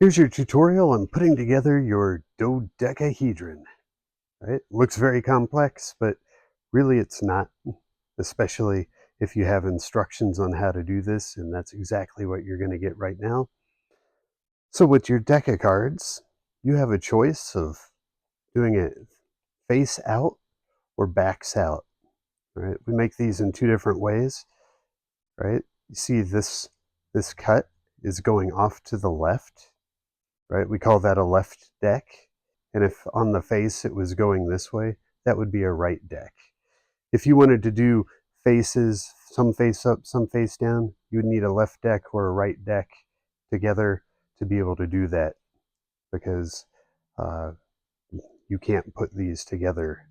Here's your tutorial on putting together your dodecahedron. Right? Looks very complex, but really it's not, especially if you have instructions on how to do this, and that's exactly what you're going to get right now. So with your deck of cards, you have a choice of doing it face out or backs out. Right? We make these in two different ways. Right? You see this cut is going off to the left. Right? We call that a left deck. And if on the face it was going this way, that would be a right deck. If you wanted to do faces, some face up, some face down, you would need a left deck or a right deck together to be able to do that, because uh, you can't put these together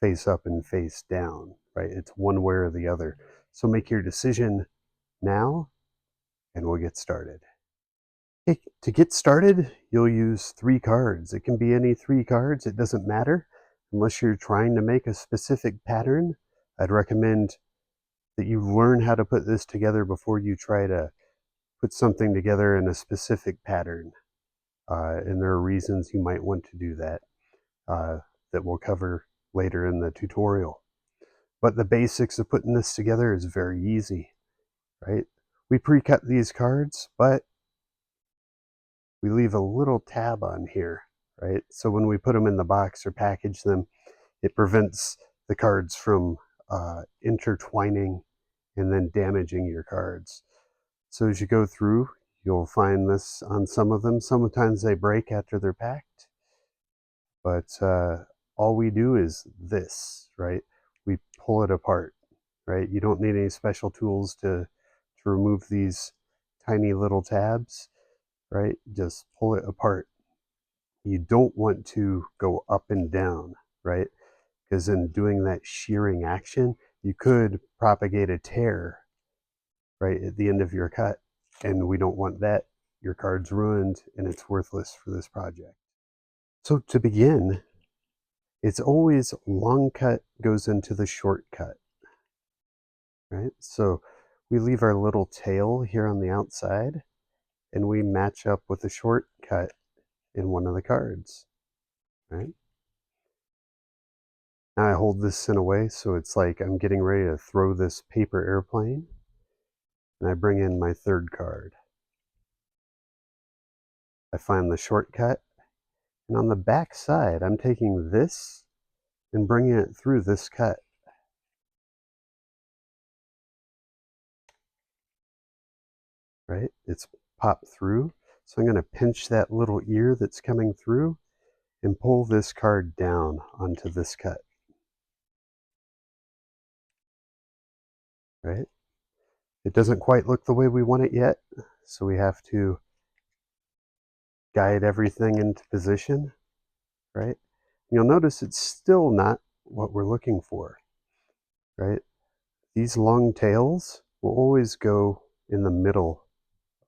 face up and face down, right? It's one way or the other. So make your decision now and we'll get started. Okay, to get started, you'll use 3 cards. It can be any 3 cards, it doesn't matter. Unless you're trying to make a specific pattern, I'd recommend that you learn how to put this together before you try to put something together in a specific pattern. And there are reasons you might want to do that that we'll cover later in the tutorial. But the basics of putting this together is very easy, right? We pre-cut these cards, but we leave a little tab on here, right? So when we put them in the box or package them, it prevents the cards from intertwining and then damaging your cards. So as you go through, you'll find this on some of them. Sometimes they break after they're packed, but all we do is this, right? We pull it apart, right? You don't need any special tools to remove these tiny little tabs, right? Just pull it apart. You don't want to go up and down, right? Because in doing that shearing action, you could propagate a tear right at the end of your cut, and we don't want that. Your card's ruined and it's worthless for this project. So to begin, it's always long cut goes into the short cut, right? So we leave our little tail here on the outside and we match up with the short cut in one of the cards, right? Now I hold this in a way so it's like I'm getting ready to throw this paper airplane, and I bring in my third card. I find the shortcut, and on the back side I'm taking this and bringing it through this cut. Right? It's popped through. So I'm going to pinch that little ear that's coming through and pull this card down onto this cut. Right? It doesn't quite look the way we want it yet, so we have to guide everything into position, right? You'll notice it's still not what we're looking for, right? These long tails will always go in the middle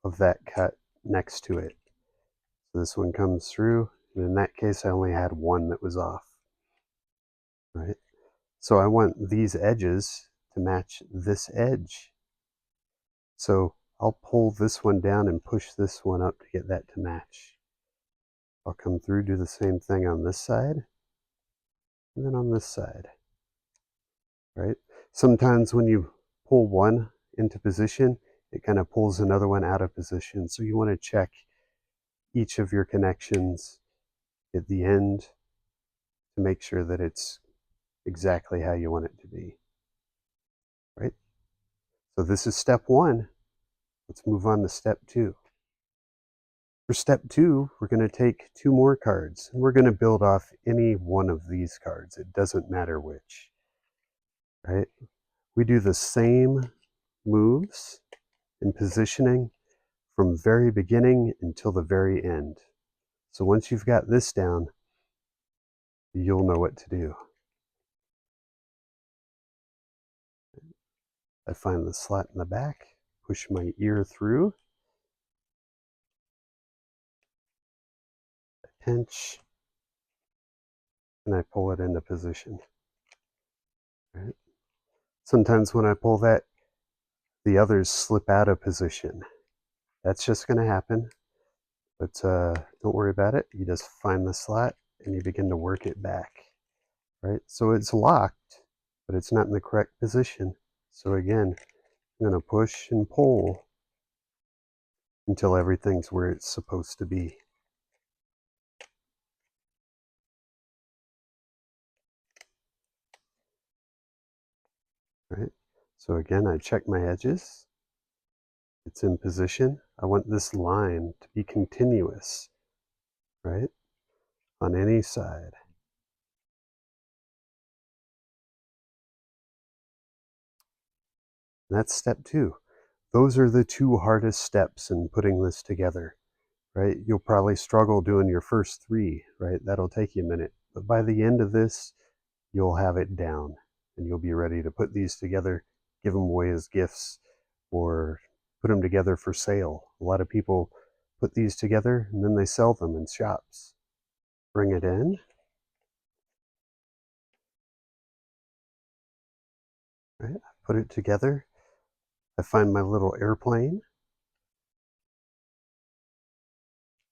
of that cut next to it. So this one comes through, and in that case I only had one that was off, right? So I want these edges to match this edge. So I'll pull this one down and push this one up to get that to match. I'll come through, do the same thing on this side, and then on this side, right? Sometimes when you pull one into position, it kind of pulls another one out of position. So you want to check each of your connections at the end to make sure that it's exactly how you want it to be, right? So this is step 1. Let's move on to step 2. For step 2, we're going to take 2 more cards, and we're going to build off any one of these cards. It doesn't matter which, right? We do the same moves and positioning from very beginning until the very end. So once you've got this down, you'll know what to do. I find the slot in the back, push my ear through, pinch, and I pull it into position. Right? Sometimes when I pull that, the others slip out of position. That's just going to happen. But don't worry about it. You just find the slot and you begin to work it back, right? So it's locked, but it's not in the correct position. So again, I'm going to push and pull until everything's where it's supposed to be. Right? So again, I check my edges. It's in position. I want this line to be continuous, right? On any side. And that's step 2. Those are the 2 hardest steps in putting this together, right? You'll probably struggle doing your first 3, right? That'll take you a minute. But by the end of this, you'll have it down and you'll be ready to put these together, give them away as gifts, or put them together for sale. A lot of people put these together and then they sell them in shops. Bring it in. Right? Put it together. I find my little airplane.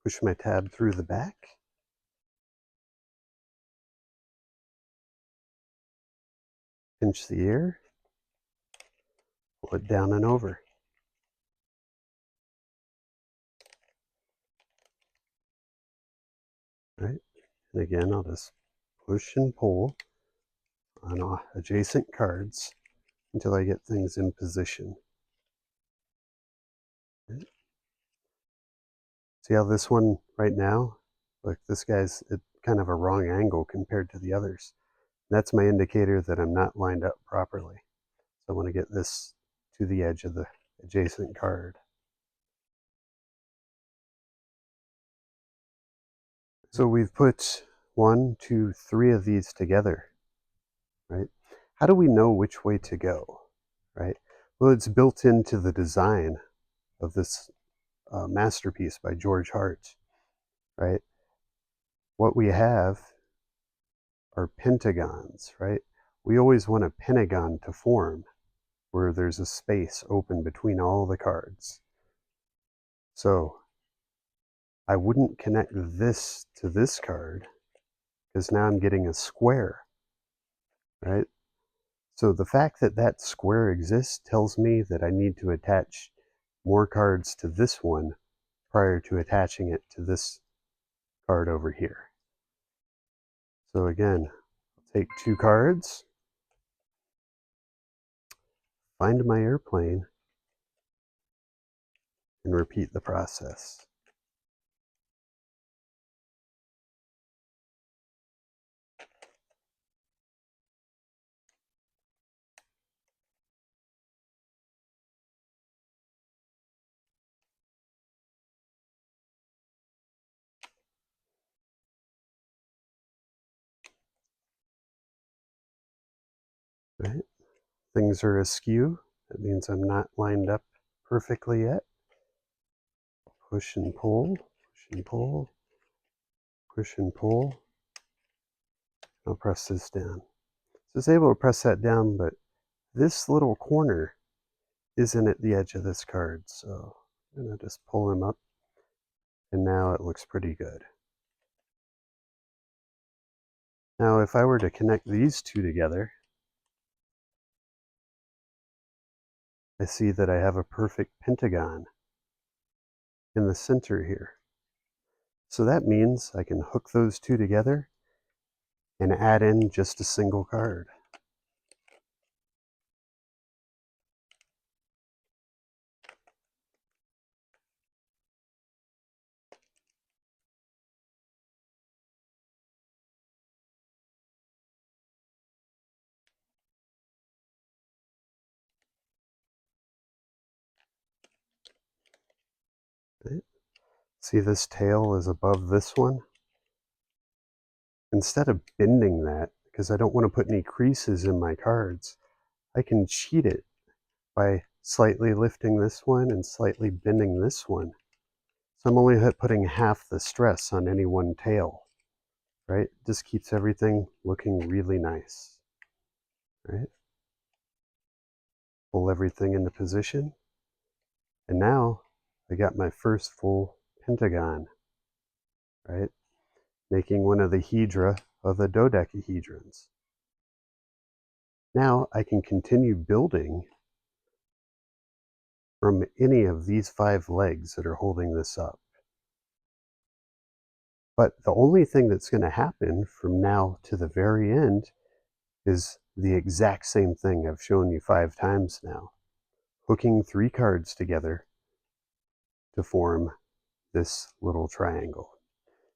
Push my tab through the back. Pinch the air. Pull it down and over. Right? And again, I'll just push and pull on adjacent cards until I get things in position. Right? See how this one right now, look, this guy's at kind of a wrong angle compared to the others. That's my indicator that I'm not lined up properly. So I want to get this to the edge of the adjacent card. So we've put 1, 2, 3 of these together, right? How do we know which way to go, right? Well, it's built into the design of this masterpiece by George Hart, right? What we have are pentagons, right? We always want a pentagon to form where there's a space open between all the cards. So I wouldn't connect this to this card because now I'm getting a square, right? So the fact that that square exists tells me that I need to attach more cards to this one prior to attaching it to this card over here. So again, I'll take 2 cards, find my airplane, and repeat the process. Right? Things are askew. That means I'm not lined up perfectly yet. Push and pull, push and pull, push and pull. I'll press this down. So I was able to press that down, but this little corner isn't at the edge of this card. So I'm going to just pull him up, and now it looks pretty good. Now if I were to connect these 2 together, I see that I have a perfect pentagon in the center here. So that means I can hook those 2 together and add in just a single card. Right? See, this tail is above this one. Instead of bending that, because I don't want to put any creases in my cards, I can cheat it by slightly lifting this one and slightly bending this one. So I'm only putting half the stress on any one tail, right? Just keeps everything looking really nice, right? Pull everything into position. And now I got my first full pentagon. right? Making one of the hedra of the dodecahedrons. Now I can continue building from any of these 5 legs that are holding this up. But the only thing that's going to happen from now to the very end is the exact same thing I've shown you 5 times now. Hooking 3 cards together to form this little triangle.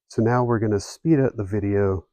So now we're going to speed up the video.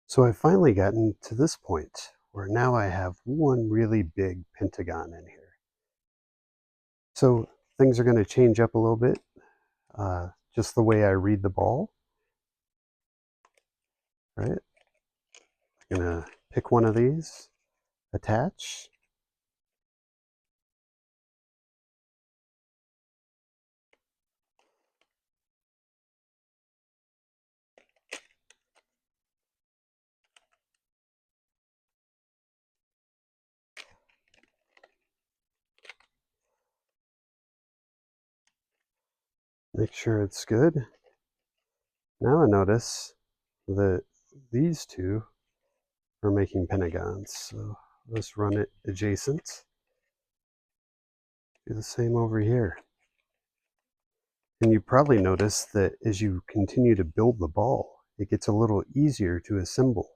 So I've finally gotten to this point where now I have one really big pentagon in here. So things are going to change up a little bit, just the way I read the ball, right? I'm going to pick one of these, attach, make sure it's good. Now I notice that these two are making pentagons, so let's run it adjacent. Do the same over here. And you probably notice that as you continue to build the ball, it gets a little easier to assemble.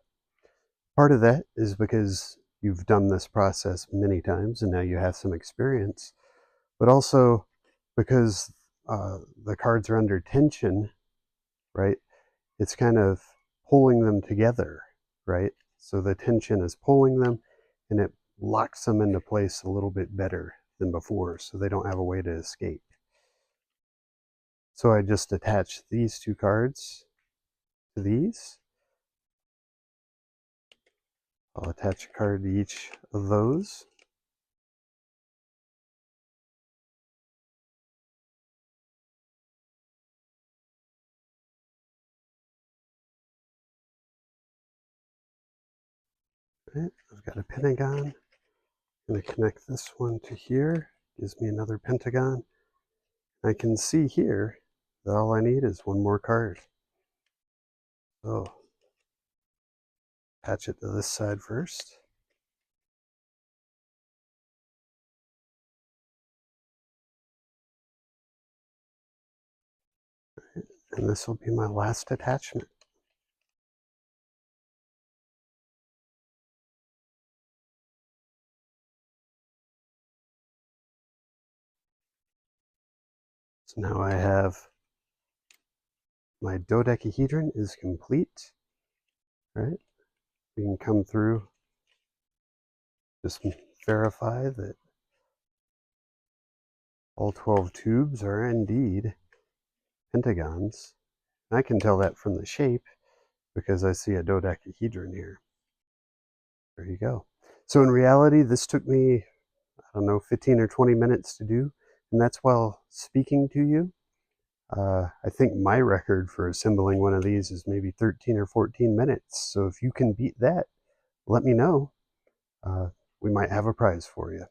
Part of that is because you've done this process many times and now you have some experience, but also because the cards are under tension, right? It's kind of pulling them together, right? So the tension is pulling them and it locks them into place a little bit better than before, so they don't have a way to escape. So I just attach these 2 cards to these. I'll attach a card to each of those. Right, I've got a pentagon. I'm going to connect this one to here. Gives me another pentagon. I can see here that all I need is one more card. So attach it to this side first. And this will be my last attachment. So now I have my dodecahedron is complete, right? We can come through, just verify that all 12 tubes are indeed pentagons. And I can tell that from the shape because I see a dodecahedron here. There you go. So in reality, this took me, I don't know, 15 or 20 minutes to do, and that's while speaking to you. I think my record for assembling one of these is maybe 13 or 14 minutes. So if you can beat that, let me know. We might have a prize for you.